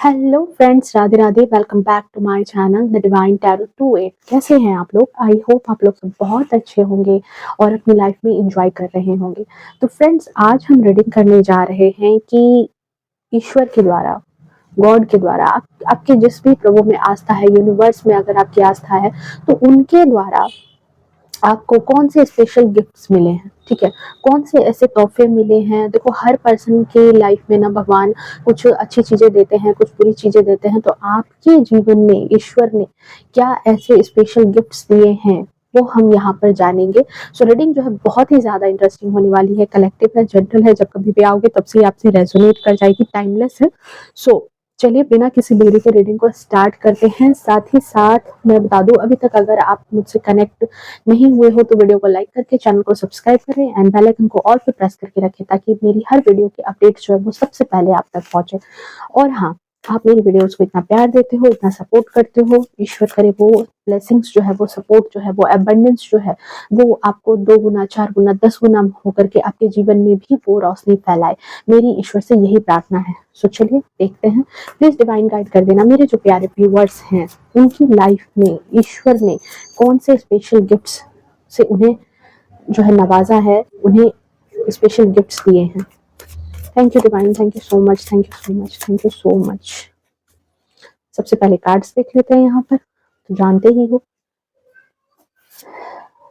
Hello friends, Radhe Radhe. Welcome back to my channel the divine tarot 28। कैसे हैं आप लोग? आई होप आप लोग सब बहुत अच्छे होंगे और अपनी लाइफ में एंजॉय कर रहे होंगे। तो फ्रेंड्स, आज हम रीडिंग करने जा रहे हैं कि ईश्वर के द्वारा, गॉड के द्वारा, आपके जिस भी प्रभु में आस्था है, यूनिवर्स में अगर आपकी आस्था है, तो उनके द्वारा आपको कौन से स्पेशल गिफ्ट्स मिले हैं। ठीक है, कौन से ऐसे तोहफे मिले हैं। देखो, हर पर्सन के लाइफ में ना भगवान कुछ अच्छी चीजें देते हैं, कुछ बुरी चीजें देते हैं। तो आपके जीवन में ईश्वर ने क्या ऐसे स्पेशल गिफ्ट्स दिए हैं, वो हम यहाँ पर जानेंगे। सो रीडिंग जो है बहुत ही ज्यादा इंटरेस्टिंग होने वाली है। कलेक्टिव है, जनरल है, जब कभी भी आओगे तब से आपसे रेजोनेट कर जाएगी, टाइमलेस है। सो चलिए बिना किसी देरी के रीडिंग को स्टार्ट करते हैं। साथ ही साथ मैं बता दूं, अभी तक अगर आप मुझसे कनेक्ट नहीं हुए हो तो वीडियो को लाइक करके चैनल को सब्सक्राइब करें एंड बेल आइकन को ऑल पे प्रेस करके रखें, ताकि मेरी हर वीडियो की अपडेट जो है वो सबसे पहले आप तक पहुंचे। और हाँ, आप मेरी वीडियोस को इतना प्यार देते हो, इतना सपोर्ट करते हो, ईश्वर करे वो ब्लेसिंग्स जो है, वो सपोर्ट जो है, वो एबंडेंस जो है, वो आपको 2 गुना, 4 गुना, 10 गुना होकर के आपके जीवन में भी वो रोशनी फैलाए। मेरी ईश्वर से यही प्रार्थना है। सो चलिए देखते हैं। प्लीज डिवाइन गाइड कर देना मेरे जो प्यारे व्यूअर्स हैं, उनकी लाइफ में ईश्वर ने कौन से स्पेशल गिफ्ट्स से उन्हें जो है नवाजा है, उन्हें स्पेशल गिफ्ट्स दिए हैं। Thank you divine, thank you so much, thank you so much, thank you so much. सबसे पहले कार्ड्स देख लेते हैं यहाँ पर, तो जानते ही हो।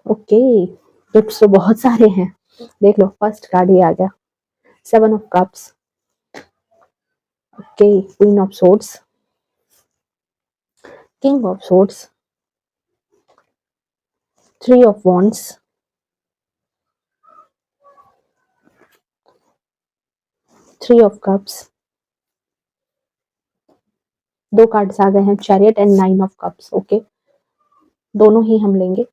ओके, गिफ्ट्स तो बहुत सारे हैं। देख लो, फर्स्ट कार्ड ही आ गया, 7 of cups. Okay, queen of swords, king of swords, 3 of wands, 3 of cups. 2 cards आ गए हैं, chariot and 9 of cups. Okay, दोनों ही हम लेंगे।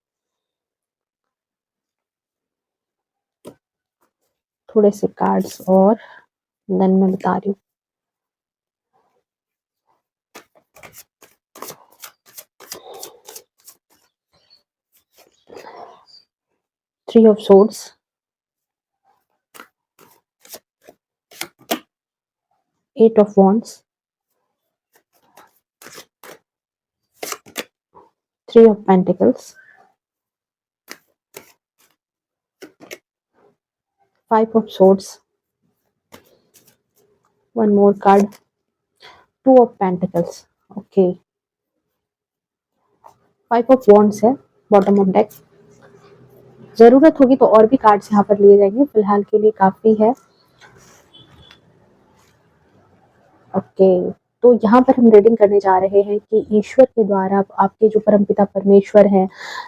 थोड़े से कार्ड्स और देन मैं बता रही हूँ। Three of Swords, 8 of Wands, 3 of Pentacles, 5 of Swords, one more card, 2 of Pentacles. Okay, 5 of Wands है बॉटम ऑफ डेक। जरूरत होगी तो और भी कार्ड्स यहाँ पर लिए जाएंगे, फिलहाल के लिए काफी है। ओके, तो यहाँ पर हम रीडिंग करने जा रहे हैं कि ईश्वर के द्वारा आपके जो परमपिता परमेश्वर है,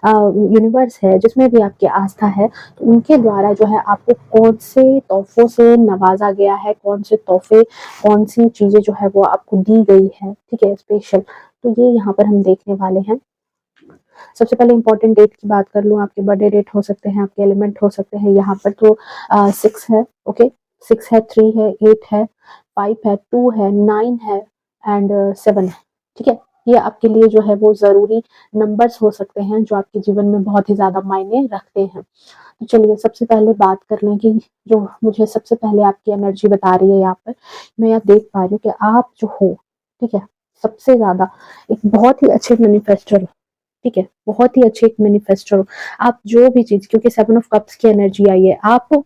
यूनिवर्स है, जिसमें भी आपकी आस्था है, तो उनके द्वारा जो है आपको कौन से तोहफों से नवाजा गया है, कौन से तोहफे, कौन सी चीजें जो है वो आपको दी गई है। ठीक है, स्पेशल। तो ये यहाँ पर हम देखने वाले हैं। सबसे पहले इंपॉर्टेंट डेट की बात कर लूँ, आपके बर्थडे डेट हो सकते हैं, आपके एलिमेंट हो सकते हैं। यहाँ पर तो 6 है। ओके, 6 है, 3 है, 8 है, 5 है, 2 है, 9 है एंड 7 है। ठीक है, ये आपके लिए जो है वो जरूरी नंबर्स हो सकते हैं, जो आपके जीवन में बहुत ही ज्यादा मायने रखते हैं। तो चलिए सबसे पहले बात कर लें कि जो मुझे सबसे पहले आपकी एनर्जी बता रही है यहाँ पर, मैं यहाँ देख पा रही हूँ कि आप जो हो, ठीक है, सबसे ज्यादा एक बहुत ही अच्छे मैनिफेस्टर हो। ठीक है, बहुत ही अच्छे एक मैनिफेस्टर हो आप। जो भी चीज, क्योंकि 7 ऑफ कप्स की एनर्जी आई है, आप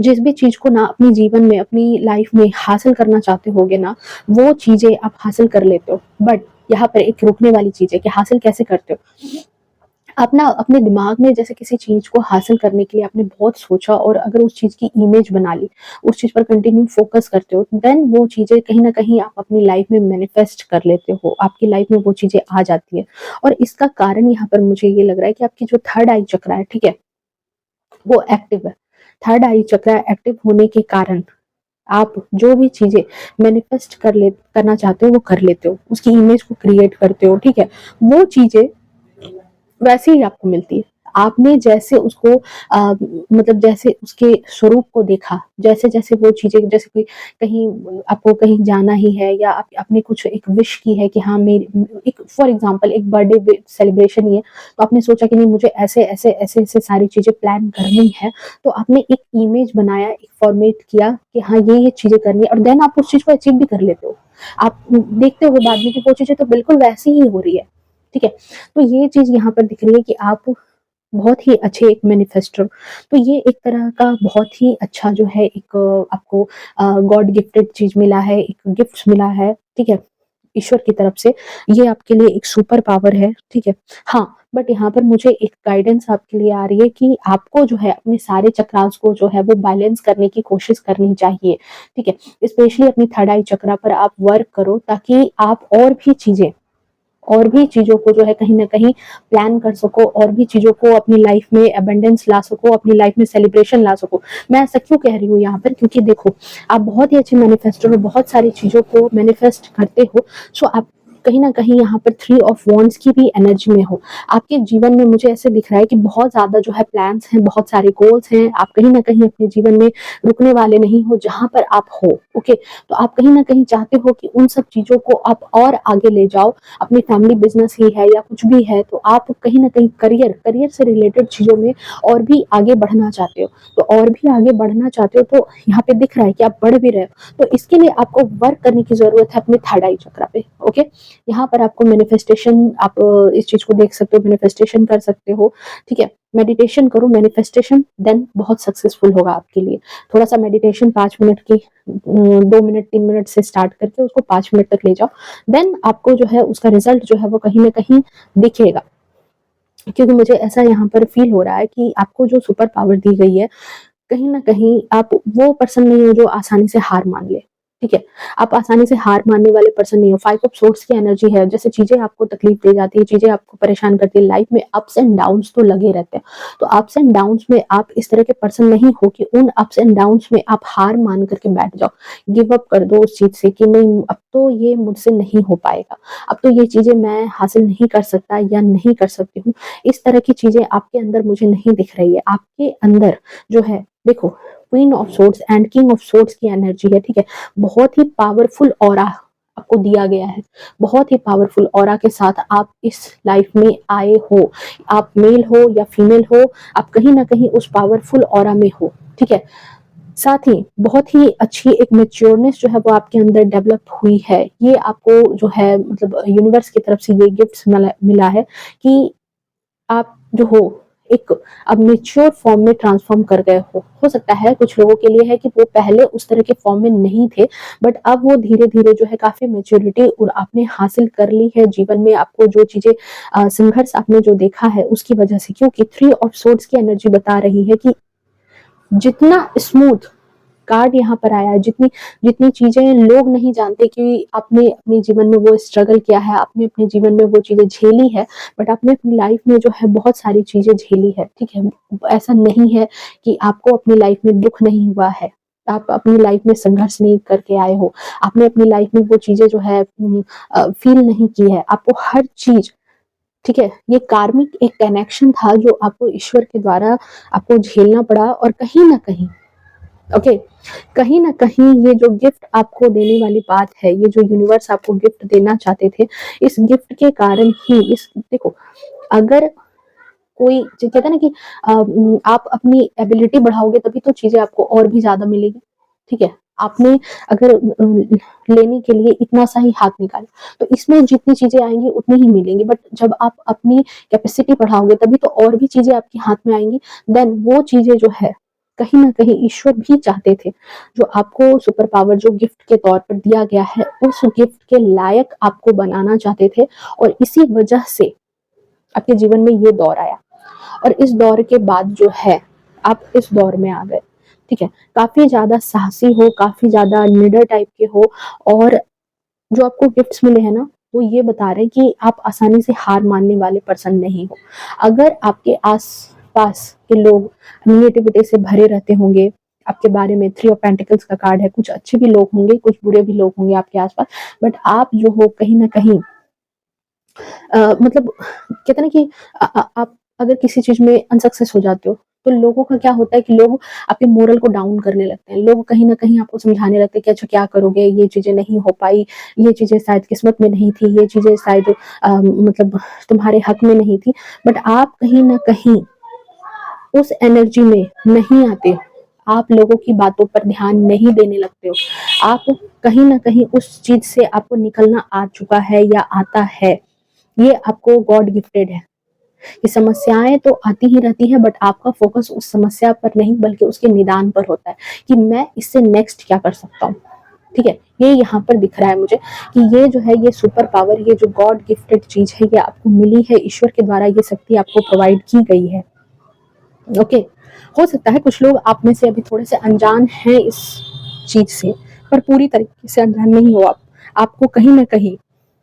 जिस भी चीज को ना अपने जीवन में, अपनी लाइफ में हासिल करना चाहते होगे ना, वो चीजें आप हासिल कर लेते हो। बट यहाँ पर एक रुकने वाली चीज है कि हासिल कैसे करते हो। आप ना अपने दिमाग में जैसे किसी चीज को हासिल करने के लिए आपने बहुत सोचा, और अगर उस चीज की इमेज बना ली, उस चीज पर कंटिन्यू फोकस करते हो, देन वो चीजें कहीं ना कहीं आप अपनी लाइफ में मैनिफेस्ट कर लेते हो, आपकी लाइफ में वो चीजें आ जाती है। और इसका कारण यहाँ पर मुझे ये लग रहा है कि आपकी जो थर्ड आई चक्र है, ठीक है, वो एक्टिव है। थर्ड आई चक्र एक्टिव होने के कारण आप जो भी चीजें मैनिफेस्ट करना चाहते हो वो कर लेते हो, उसकी इमेज को क्रिएट करते हो। ठीक है, वो चीजें वैसे ही आपको मिलती है। आपने जैसे उसको मतलब जैसे उसके स्वरूप को देखा, जैसे-जैसे वो चीज़ें, जैसे कोई कहीं आपको कहीं जाना ही है या आप आपने कुछ एक विश की है कि हाँ मेरी एक फॉर एग्ज़ाम्पल एक बर्थडे सेलिब्रेशन ही है, तो आपने सोचा कि नहीं मुझे ऐसे-ऐसे सारी चीज़ें प्लान करनी है, तो आपने एक इमेज बनाया, एक फॉर्मेट किया कि हाँ ये चीज़ें करनी है और देन आप उस चीज़ को अचीव भी कर लेते हो। आप देखते हो बाद में कि वो चीज़ें तो बिल्कुल वैसी ही हो रही है, ठीक है? तो ये चीज़ यहाँ पर दिख रही है कि आप बहुत ही अच्छे एक मैनिफेस्टर, तो ये एक तरह का बहुत ही अच्छा जो है एक आपको गॉड गिफ्टेड चीज़ मिला है, एक गिफ्ट मिला है, ठीक है? ईश्वर की तरफ से, ये आपके लिए एक सुपर पावर है, ठीक है? हाँ, बट यहाँ पर मुझे एक गाइडेंस आपके लिए आ रही है कि आपको जो है अपने सारे चक्रास को जो है वो बैलेंस करने की कोशिश करनी चाहिए, ठीक है? स्पेशली अपनी थर्ड आई चक्रा पर आप वर्क करो ताकि आप और भी चीज़ों को जो है कहीं न कहीं प्लान कर सको, और भी चीज़ों को अपनी लाइफ में अबंडेंस ला सको, अपनी लाइफ में सेलिब्रेशन ला सको। मैं ऐसा क्यों कह रही हूँ यहाँ पर, क्योंकि देखो, आप बहुत ही अच्छे मैनिफेस्टर हो, बहुत सारी चीज़ों को मैनिफेस्ट करते हो, सो आप कहीं न कहीं यहाँ पर थ्री ऑफ वांड्स की भी एनर्जी में हो। आपके जीवन में मुझे ऐसे दिख रहा है कि बहुत ज़्यादा जो है प्लान्स हैं, बहुत सारे गोल्स हैं, आप कहीं न कहीं अपने जीवन में रुकने वाले नहीं हो जहाँ पर आप हो, ओके? तो आप कहीं न कहीं चाहते हो कि उन सब चीज़ों को आप और आगे ले जाओ, अपनी फैमिली बिजनेस ही है या कुछ भी है, तो आप कहीं न कहीं करियर से रिलेटेड चीज़ों में और भी आगे बढ़ना चाहते हो। तो और भी आगे बढ़ना चाहते हो तो यहाँ पे दिख रहा है कि आप बढ़ भी रहे हो। तो इसके लिए आपको वर्क करने की ज़रूरत है अपने थर्ड आई चक्रा पे, ओके? यहाँ पर आपको मैनिफेस्टेशन, आप इस चीज़ को देख सकते हो, मैनिफेस्टेशन कर सकते हो, ठीक है? मेडिटेशन करो, मैनिफेस्टेशन देन बहुत सक्सेसफुल होगा आपके लिए। थोड़ा-सा मेडिटेशन 5 मिनट की 2 मिनट 3 मिनट से स्टार्ट करके उसको 5 मिनट तक ले जाओ। देन आपको जो है उसका रिजल्ट जो है वो कहीं न कहीं दिखेगा। क्योंकि मुझे ऐसा यहाँ पर फ़ील हो रहा है कि आपको जो सुपर पावर दी गई है, कहीं न कहीं आप वो पर्सन नहीं हो जो आसानी से हार मान ले, ठीक है? आप आसानी से हार मानने वाले पर्सन नहीं हो। 5 ऑफ सोर्ड्स की एनर्जी है, जैसे चीज़ें आपको तकलीफ दे जाती है, चीज़ें आपको परेशान करती है, लाइफ में अप्स एंड डाउन्स तो लगे रहते हैं। तो अप्स एंड डाउन्स में आप इस तरह के पर्सन नहीं हो कि उन अप्स एंड डाउन्स में आप हार मान करके बैठ जाओ। गिव अप कर दो उस चीज़ से कि नहीं अब तो ये मुझसे नहीं हो पाएगा, अब तो ये चीज़ें मैं हासिल नहीं कर सकता या नहीं कर सकती हूँ। इस तरह की चीज़ें आपके अंदर मुझे नहीं दिख रही है। आपके अंदर जो है देखो, queen of swords and king of swords की एनर्जी है, ठीक है? बहुत ही पावरफुल ऑरा आपको दिया गया है। बहुत ही पावरफुल ऑरा के साथ आप इस लाइफ में आए हो। आप मेल हो या फीमेल हो, आप कहीं न कहीं उस पावरफुल ऑरा में हो, ठीक है? साथ ही बहुत ही अच्छी एक मैच्योरनेस जो है वो आपके अंदर डेवलप हुई है। ये आपको जो है मतलब यूनिवर्स की तरफ से ये गिफ्ट्स मिला है कि आप जो हो एक अब मैच्योर फॉर्म में ट्रांसफॉर्म कर गए हो। हो सकता है कुछ लोगों के लिए है कि वो पहले उस तरह के फॉर्म में नहीं थे, बट अब वो धीरे-धीरे जो है काफ़ी मैच्योरिटी और आपने हासिल कर ली है जीवन में। आपको जो चीज़ें संघर्ष आपने जो देखा है उसकी वजह से, क्योंकि थ्री ऑफ सोर्ड्स की एनर्जी बता रही है कि जितना स्मूथ कार्ड यहाँ पर आया है, जितनी जितनी चीज़ें लोग नहीं जानते कि आपने अपने जीवन में वो स्ट्रगल किया है, आपने अपने जीवन में वो चीज़ें झेली है, बट आपने अपनी लाइफ में जो है बहुत सारी चीज़ें झेली है, ठीक है? ऐसा नहीं है कि आपको अपनी लाइफ में दुःख नहीं हुआ है, आप अपनी लाइफ में संघर्ष नहीं करके आए हो, आपने अपनी लाइफ में वो चीज़ें जो है फ़ील नहीं की है, आपको हर चीज़, ठीक है? ये कार्मिक एक कनेक्शन था जो आपको ईश्वर के द्वारा आपको झेलना पड़ा, और कहीं न कहीं ओके, कहीं न कहीं ये जो गिफ्ट आपको देने वाली बात है, ये जो यूनिवर्स आपको गिफ्ट देना चाहते थे, इस गिफ्ट के कारण ही इस देखो, अगर कोई जो कहते हैं ना कि आप अपनी एबिलिटी बढ़ाओगे तभी तो चीज़ें आपको और भी ज़्यादा मिलेगी, ठीक है? आपने अगर लेने के लिए इतना सा ही हाथ निकाला, तो इसमें जितनी चीज़ें आएँगी उतनी ही मिलेंगी, बट जब आप अपनी कैपेसिटी बढ़ाओगे तभी तो और भी चीज़ें आपके हाथ में आएँगी, देन वो चीज़ें जो है, कहीं न कहीं ईश्वर भी चाहते थे, जो आपको सुपर पावर जो गिफ्ट के तौर पर दिया गया है, उस गिफ्ट के लायक आपको बनाना चाहते थे, और इसी वजह से आपके जीवन में ये दौर आया। और इस दौर के बाद जो है, आप इस दौर में आ गए, ठीक है? काफ़ी ज़्यादा साहसी हो, काफ़ी ज़्यादा निडर टाइप के हो, और जो आपको गिफ्ट्स मिले हैं ना, वो ये बता रहे हैं कि आप आसानी से हार मानने वाले पर्सन नहीं हो। अगर आपके आस-पास के लोग नेगेटिविटी से भरे रहते होंगे, आपके बारे में थ्री ऑफ पेंटिकल्स का कार्ड है, कुछ अच्छे भी लोग होंगे, कुछ बुरे भी लोग होंगे आपके आस-पास, बट आप जो हो कहीं न कहीं मतलब कहते हैं ना कि आप अगर किसी चीज में अनसक्सेस हो जाते हो तो लोगों का क्या होता है कि लोग आपके मोरल को डाउन करने लगते हैं। लोग कहीं ना कहीं आपको समझाने लगते हैं कि अच्छा क्या करोगे, ये चीजें नहीं हो पाई, ये चीजें शायद किस्मत में नहीं थी, ये चीजें शायद मतलब तुम्हारे हक में नहीं थी। बट आप कहीं ना कहीं उस एनर्जी में नहीं आते हो, आप लोगों की बातों पर ध्यान नहीं देने लगते हो। आप कहीं ना कहीं उस चीज से आपको निकलना आ चुका है या आता है। ये आपको गॉड गिफ्टेड है कि समस्याएं तो आती ही रहती है, बट आपका फोकस उस समस्या पर नहीं बल्कि उसके निदान पर होता है कि मैं इससे नेक्स्ट क्या कर सकता हूँ। ठीक है, ये यहाँ पर दिख रहा है मुझे कि ये जो है, ये सुपर पावर, ये जो गॉड गिफ्टेड चीज है, ये आपको मिली है ईश्वर के द्वारा, ये शक्ति आपको प्रोवाइड की गई है। ओके, हो सकता है कुछ लोग आप में से अभी थोड़े से अनजान हैं इस चीज से, पर पूरी तरीके से अनजान नहीं हो आप। आपको कहीं ना कहीं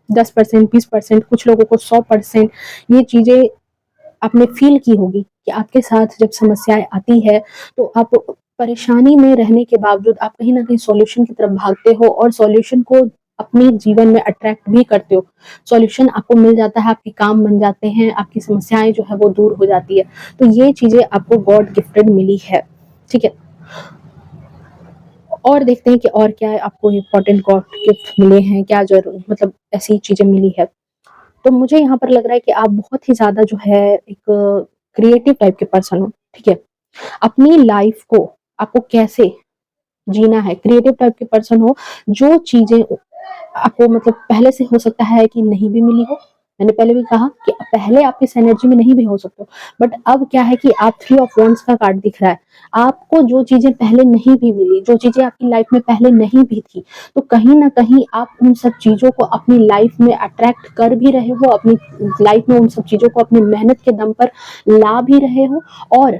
10%, 20%, कुछ लोगों को 100% ये चीजें आपने फील की होगी कि आपके साथ जब समस्याएं आती है तो आप परेशानी में रहने के बावजूद आप कहीं ना कहीं सॉल्यूशन की तरफ भागते हो और सॉल्यूशन को अपने जीवन में अट्रैक्ट भी करते हो। सॉल्यूशन आपको मिल जाता है, आपके काम बन जाते हैं, आपकी समस्याएं जो है वो दूर हो जाती है। तो ये चीजें आपको गॉड गिफ्टेड मिली है। ठीक है, और देखते हैं कि और क्या है आपको इम्पोर्टेंट गॉड गिफ्ट मिले हैं, क्या जरूर मतलब ऐसी चीजें मिली है। तो मुझे यहाँ पर लग रहा है कि आप बहुत ही ज्यादा जो है एक क्रिएटिव टाइप के पर्सन हो। ठीक है, अपनी लाइफ को आपको कैसे जीना है, क्रिएटिव टाइप के पर्सन हो। जो चीजें आपको मतलब पहले से हो सकता है कि नहीं भी मिली हो, मैंने पहले भी कहा कि पहले आप इस एनर्जी में नहीं भी हो सकते हो, बट अब क्या है कि आप 3 ऑफ वॉन्ड्स का कार्ड दिख रहा है। आपको जो चीजें पहले नहीं भी मिली, जो चीजें आपकी लाइफ में पहले नहीं भी थी, तो कहीं ना कहीं आप उन सब चीजों को अपनी लाइफ में अट्रैक्ट कर भी रहे हो, अपनी लाइफ में उन सब चीजों को अपनी मेहनत के दम पर ला भी रहे हो। और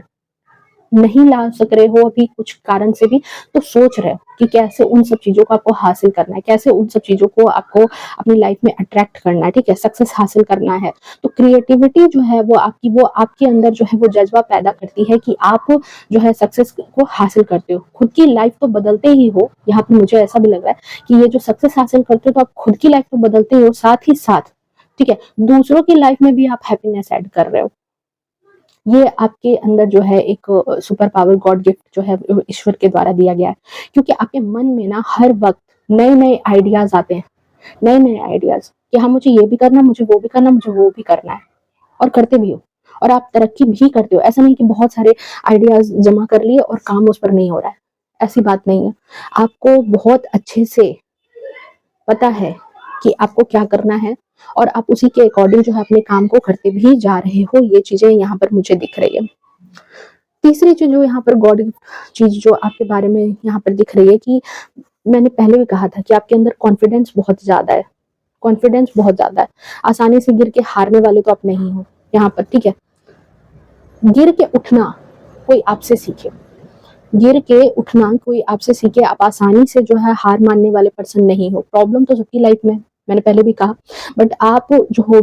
नहीं ला सक रहे हो अभी कुछ कारण से भी, तो सोच रहे हो कि कैसे उन सब चीजों को आपको हासिल करना है, कैसे उन सब चीजों को आपको अपनी लाइफ में अट्रैक्ट करना है। ठीक है, सक्सेस हासिल करना है। तो क्रिएटिविटी जो है वो आपके अंदर जो है वो जज्बा पैदा करती है कि आप जो है सक्सेस को हासिल करते हो, खुद की लाइफ तो बदलते ही हो। यहाँ पे मुझे ऐसा भी लग रहा है कि ये जो सक्सेस हासिल करते हो तो आप खुद की लाइफ तो बदलते ही हो, साथ ही साथ ठीक है दूसरों की लाइफ में भी आप हैप्पीनेस ऐड कर रहे हो। ये आपके अंदर जो है एक सुपर पावर गॉड गिफ्ट जो है ईश्वर के द्वारा दिया गया है। क्योंकि आपके मन में ना हर वक्त नए नए आइडियाज आते हैं, नए नए आइडियाज कि हाँ मुझे ये भी करना, मुझे वो भी करना, मुझे वो भी करना है, और करते भी हो। और आप तरक्की भी करते हो। ऐसा नहीं कि बहुत सारे आइडियाज जमा कर लिए और काम उस पर नहीं हो रहा है, ऐसी बात नहीं है। आपको बहुत अच्छे से पता है कि आपको क्या करना है, और आप उसी के अकॉर्डिंग जो है अपने काम को करते भी जा रहे हो। ये चीजें यहाँ पर मुझे दिख रही है। तीसरी चीज जो यहाँ पर गॉड चीज जो आपके बारे में यहाँ पर दिख रही है कि मैंने पहले भी कहा था कि आपके अंदर कॉन्फिडेंस बहुत ज्यादा है, कॉन्फिडेंस बहुत ज्यादा है। आसानी से गिर के हारने वाले तो आप नहीं हो यहाँ पर। ठीक है, गिर के उठना कोई आपसे सीखे, गिर के उठना कोई आपसे सीखे। आप आसानी से जो है हार मानने वाले पर्सन नहीं हो। प्रॉब्लम तो सबकी लाइफ में, मैंने पहले भी कहा, बट आप जो हो,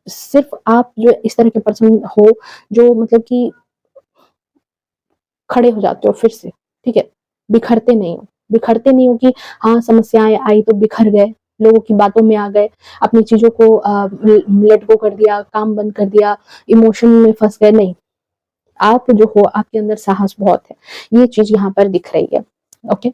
सिर्फ आप जो इस तरह के पर्सन हो जो मतलब कि खड़े हो जाते हो फिर से। ठीक है, बिखरते नहीं हो, बिखरते नहीं हो कि हाँ समस्याएं आई तो बिखर गए, लोगों की बातों में आ गए, अपनी चीजों को लेट गो कर दिया, काम बंद कर दिया, इमोशन में फंस गए। नहीं, आप जो हो आपके अंदर साहस बहुत है। ये चीज यहाँ पर दिख रही है। ओके,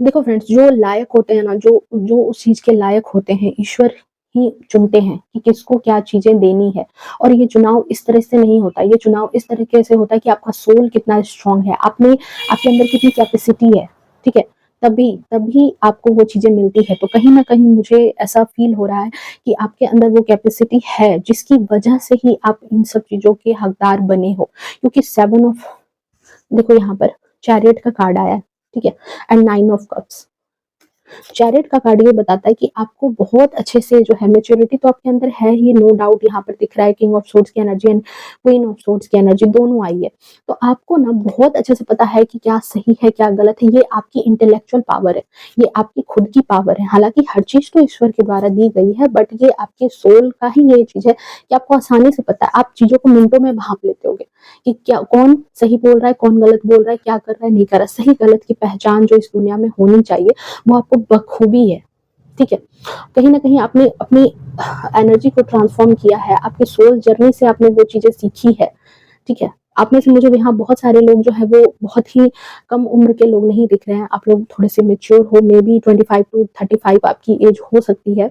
देखो फ्रेंड्स, जो लायक होते हैं ना, जो जो उस चीज के लायक होते हैं, ईश्वर ही चुनते हैं कि किसको क्या चीजें देनी है। और ये चुनाव इस तरह से नहीं होता, ये चुनाव इस तरीके से होता है कि आपका सोल कितना स्ट्रांग है, आप में आपके अंदर कितनी कैपेसिटी है। ठीक है, तभी तभी आपको वो चीजें मिलती है। तो कहीं ना कहीं मुझे ऐसा फील हो रहा है कि आपके अंदर वो कैपेसिटी है, जिसकी वजह से ही आप इन सब चीजों के हकदार बने हो। क्योंकि 7 ऑफ, देखो यहाँ पर चैरियट का कार्ड आया है। ठीक है, एंड 9 ऑफ कप्स। चैरियट का कार्ड ये बताता है कि आपको बहुत अच्छे से जो है मेच्योरिटी तो आपके अंदर है ही, नो डाउट। यहाँ पर दिख रहा है किंग ऑफ सोर्ड्स की energy and queen of swords की एनर्जी दोनों आई है। तो आपको ना बहुत अच्छे से पता है कि क्या सही है क्या गलत है। ये आपकी इंटेलेक्चुअल पावर है, ये आपकी खुद की पावर है। हालांकि हर चीज तो ईश्वर के द्वारा दी गई है, बट ये आपके सोल का ही ये चीज है कि आपको आसानी से पता है। आप चीजों को मिनटों में भाप लेते होगे कि क्या कौन सही बोल रहा है, कौन गलत बोल रहा है, क्या कर रहा है, नहीं कर रहा। सही गलत की पहचान जो इस दुनिया में होनी चाहिए वो आपको बखूबी है। ठीक है। कहीं ना कहीं आपने अपनी एनर्जी को ट्रांसफॉर्म किया है, आपकी सोल जर्नी से आपने वो चीजें सीखी है, ठीक है। आप में से मुझे यहाँ बहुत सारे लोग जो है वो बहुत ही कम उम्र के लोग नहीं दिख रहे हैं, आप लोग थोड़े से मेच्योर हो, मे बी 25 to 35 आपकी एज हो सकती है।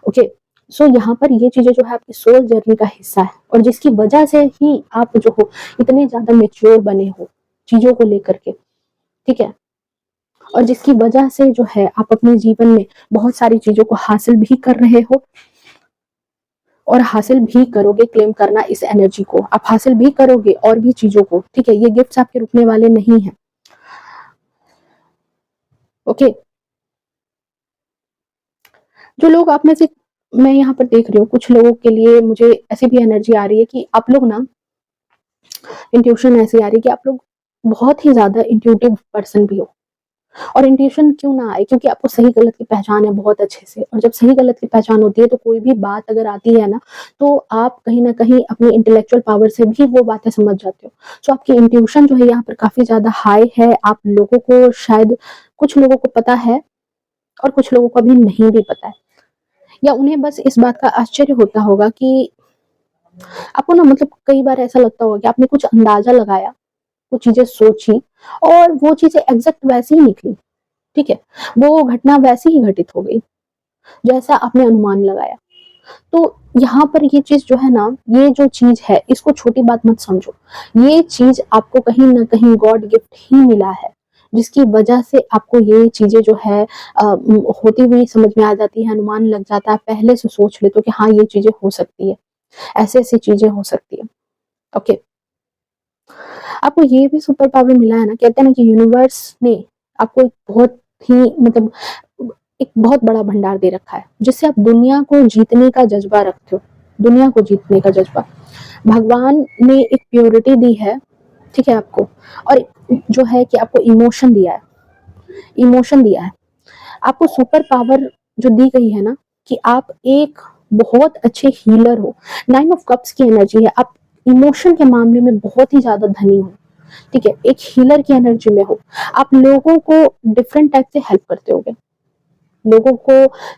ओके, सो यहाँ पर ये चीजें जो है आपकी सोल जर्नी का हिस्सा है, और जिसकी वजह से ही आप जो हो इतने ज्यादा मेच्योर बने हो चीजों को लेकर के, ठीक है। और जिसकी वजह से जो है आप अपने जीवन में बहुत सारी चीजों को हासिल भी कर रहे हो, और हासिल भी करोगे। क्लेम करना इस एनर्जी को, आप हासिल भी करोगे और भी चीजों को, ठीक है। ये गिफ्ट्स आपके रुकने वाले नहीं है। ओके, जो लोग आप में से, मैं यहाँ पर देख रही हूँ कुछ लोगों के लिए मुझे ऐसी भी एनर्जी आ रही है कि आप लोग ना, इंट्यूशन ऐसी आ रही है कि आप लोग बहुत ही ज्यादा इंट्यूटिव पर्सन भी हो। और इंट्यूशन क्यों ना आए, क्योंकि आपको सही गलत की पहचान है बहुत अच्छे से, और जब सही गलत की पहचान होती है तो कोई भी बात अगर आती है ना, तो आप कहीं ना कहीं अपनी इंटेलेक्चुअल पावर से भी वो बातें समझ जाते हो। सो आपकी इंट्यूशन जो है यहाँ पर काफी ज्यादा हाई है। आप लोगों को शायद, कुछ लोगों को पता है और कुछ लोगों को अभी नहीं भी पता है, या उन्हें बस इस बात का आश्चर्य होता होगा कि आपको ना, मतलब कई बार ऐसा लगता होगा कि आपने कुछ अंदाजा लगाया, कुछ चीजें सोची, और वो चीजें एग्जैक्ट वैसी ही निकली, ठीक है। वो घटना वैसी ही घटित हो गई जैसा आपने अनुमान लगाया। तो यहाँ पर ये चीज जो है ना, ये जो चीज है इसको छोटी बात मत समझो। ये चीज आपको कहीं ना कहीं गॉड गिफ्ट ही मिला है, जिसकी वजह से आपको ये चीजें जो है होती हुई समझ में आ जाती है, अनुमान लग जाता है, पहले से सोच लेते हो कि हाँ ये चीजें हो सकती है, ऐसे ऐसी चीजें हो सकती है। ओके, आपको ये भी सुपर पावर मिला है ना, कहते हैं ना कि यूनिवर्स ने आपको एक बहुत ही, मतलब एक बहुत बड़ा भंडार दे रखा है, जिससे आप दुनिया को जीतने का जज्बा रखते हो, दुनिया को जीतने का जज्बा। भगवान ने एक प्योरिटी दी है, ठीक है आपको, और जो है कि आपको इमोशन दिया है, इमोशन दिया है। आपको सुपर पावर जो दी गई है ना, कि आप एक बहुत अच्छे हीलर हो। 9 ऑफ कप्स की एनर्जी है, आप इमोशन के मामले में बहुत ही ज्यादा धनी हो, ठीक है। एक हीलर की एनर्जी में हो, आप लोगों को डिफरेंट टाइप से हेल्प करते होगे, लोगों को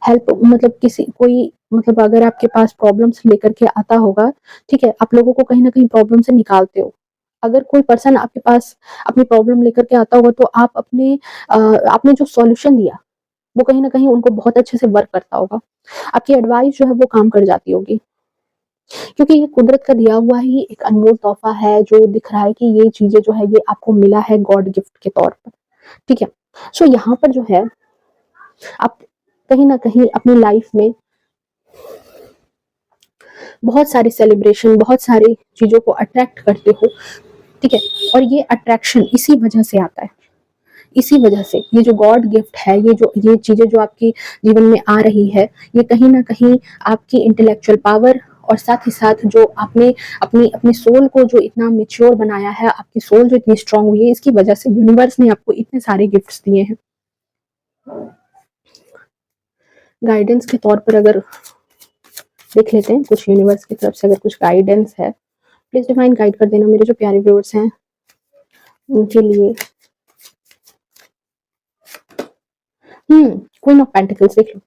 हेल्प, मतलब किसी कोई, मतलब अगर आपके पास प्रॉब्लम्स लेकर के आता होगा, ठीक है, आप लोगों को कहीं ना कहीं प्रॉब्लम से निकालते हो। अगर कोई पर्सन आपके पास अपनी प्रॉब्लम लेकर के आता होगा, तो आप अपने आपने जो सॉल्यूशन दिया वो कहीं ना कहीं उनको बहुत अच्छे से वर्क करता होगा, आपकी एडवाइस जो है वो काम कर जाती होगी, क्योंकि ये कुदरत का दिया हुआ ही एक अनमोल तोहफा है, जो दिख रहा है कि ये चीजें जो है ये आपको मिला है गॉड गिफ्ट के तौर पर, ठीक है। सो यहाँ पर जो है आप कहीं ना कहीं अपनी लाइफ में बहुत सारी सेलिब्रेशन, बहुत सारी चीजों को अट्रैक्ट करते हो, ठीक है। और ये अट्रैक्शन इसी वजह से आता है, इसी वजह से ये जो गॉड गिफ्ट है, ये चीजें जो आपके जीवन में आ रही है, ये कहीं ना कहीं आपकी इंटेलेक्चुअल पावर, और साथ ही साथ जो आपने अपनी अपनी सोल को जो इतना मेच्योर बनाया है, आपकी सोल जो इतनी स्ट्रांग हुई है, इसकी वजह से यूनिवर्स ने आपको इतने सारे गिफ्ट्स दिए हैं। गाइडेंस के तौर पर अगर देख लेते हैं, कुछ यूनिवर्स की तरफ से अगर कुछ गाइडेंस है, प्लीज डिवाइन गाइड कर देना मेरे जो प्यारे व्यूअर्स हैं उनके लिए। क्वीन ऑफ पेंटिकल्स देख लो,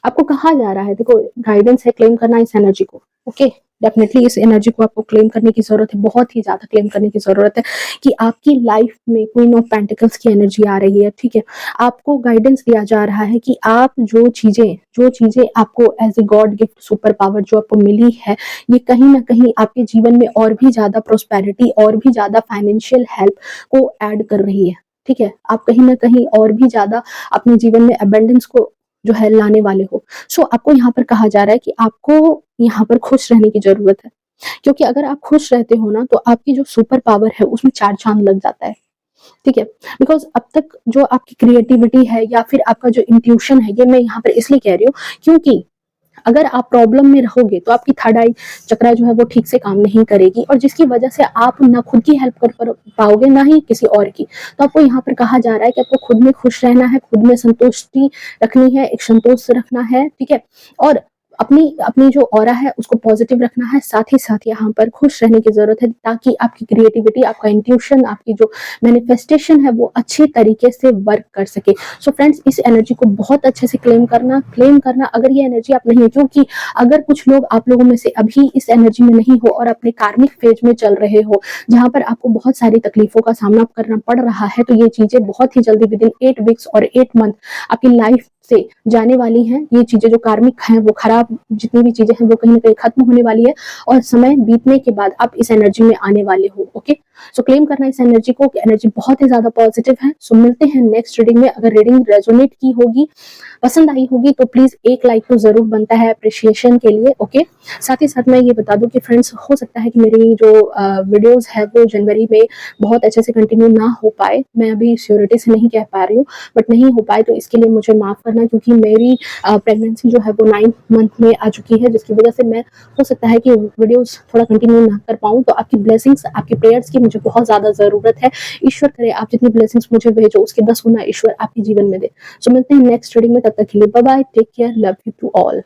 आपको कहा जा रहा है, देखो गाइडेंस है क्लेम करना इस एनर्जी को। ओके, डेफिनेटली इस एनर्जी को आपको क्लेम करने की जरूरत है, बहुत ही ज्यादा क्लेम करने की जरूरत है, कि आपकी लाइफ में क्वीन ऑफ पेंटिकल्स की एनर्जी आ रही है, ठीक है। आपको गाइडेंस दिया जा रहा है कि आप जो चीजें आपको as a god gift super power जो आपको मिली है, ये कहीं ना कहीं आपके जीवन में और भी ज्यादा प्रोस्पेरिटी, और भी ज्यादा फाइनेंशियल हेल्प को ऐड कर रही है, ठीक है। आप कहीं ना कहीं और भी ज्यादा अपने जीवन में अबेंडेंस को जो है लाने वाले हो। सो आपको यहाँ पर कहा जा रहा है कि आपको यहाँ पर खुश रहने की जरूरत है, क्योंकि अगर आप खुश रहते हो ना, तो आपकी जो सुपर पावर है उसमें 4 चांद लग जाता है, ठीक है। बिकॉज अब तक जो आपकी क्रिएटिविटी है, या फिर आपका जो इंट्यूशन है, ये मैं यहाँ पर इसलिए कह रही हूँ क्योंकि अगर आप प्रॉब्लम में रहोगे तो आपकी थर्ड आई चक्रा जो है वो ठीक से काम नहीं करेगी, और जिसकी वजह से आप ना खुद की हेल्प कर पाओगे, ना ही किसी और की। तो आपको यहाँ पर कहा जा रहा है कि आपको खुद में खुश रहना है, खुद में संतुष्टि रखनी है, एक संतोष रखना है, ठीक है। और अपनी अपनी जो ऑरा है उसको पॉजिटिव रखना है, साथ ही साथ यहाँ पर खुश रहने की ज़रूरत है ताकि आपकी क्रिएटिविटी, आपका इंट्यूशन, आपकी जो मैनिफेस्टेशन है वो अच्छे तरीके से वर्क कर सके। सो फ्रेंड्स, इस एनर्जी को बहुत अच्छे से क्लेम करना अगर ये एनर्जी आप नहीं, क्योंकि अगर कुछ लोग आप लोगों में से अभी इस एनर्जी में नहीं हो और अपने कार्मिक फेज में चल रहे हो, जहाँ पर आपको बहुत सारी तकलीफों का सामना करना पड़ रहा है, तो ये चीज़ें बहुत ही जल्दी विदिन 8 वीक्स और 8 मंथ आपकी लाइफ से जाने वाली हैं। ये चीज़ें जो कार्मिक हैं, वो खराब जितनी भी चीज़ें हैं, वो कहीं न कहीं खत्म होने वाली है और समय बीतने के बाद आप इस एनर्जी में आने वाले हो। ओके? सो क्लेम करना इस एनर्जी को कि एनर्जी बहुत ही ज़्यादा पॉजिटिव है। सो मिलते हैं नेक्स्ट रीडिंग में। अगर रीडिंग रेजोनेट की होगी, पसंद आई होगी, तो प्लीज़ एक लाइक तो ज़रूर बनता है एप्रिशिएशन के लिए। ओके? साथ ही साथ मैं ये बता दूँ कि फ्रेंड्स, हो सकता है कि मेरी जो वीडियोज़ है वो जनवरी में बहुत अच्छे से कंटिन्यू ना हो पाए। मैं अभी श्योरिटी से नहीं कह पा रही हूँ, बट नहीं हो पाए तो इसके लिए मुझे माफ़ करना, क्योंकि मेरी प्रेगनेंसी जो है वो 9th मंथ में आ चुकी है, जिसकी वजह से मैं, हो सकता है कि वीडियोज़ थोड़ा कंटिन्यू ना कर पाऊँ। तो आपकी ब्लेसिंग्स, आपकी प्रेयर्स की मुझे बहुत ज़्यादा ज़रूरत है। ईश्वर करे आप जितनी ब्लेसिंग्स मुझे भेजो उसके 10 गुना ईश्वर आपके जीवन में दे। सो मिलते हैं नेक्स्ट रीडिंग में, तब तक के लिए bye bye, take care, love you to all.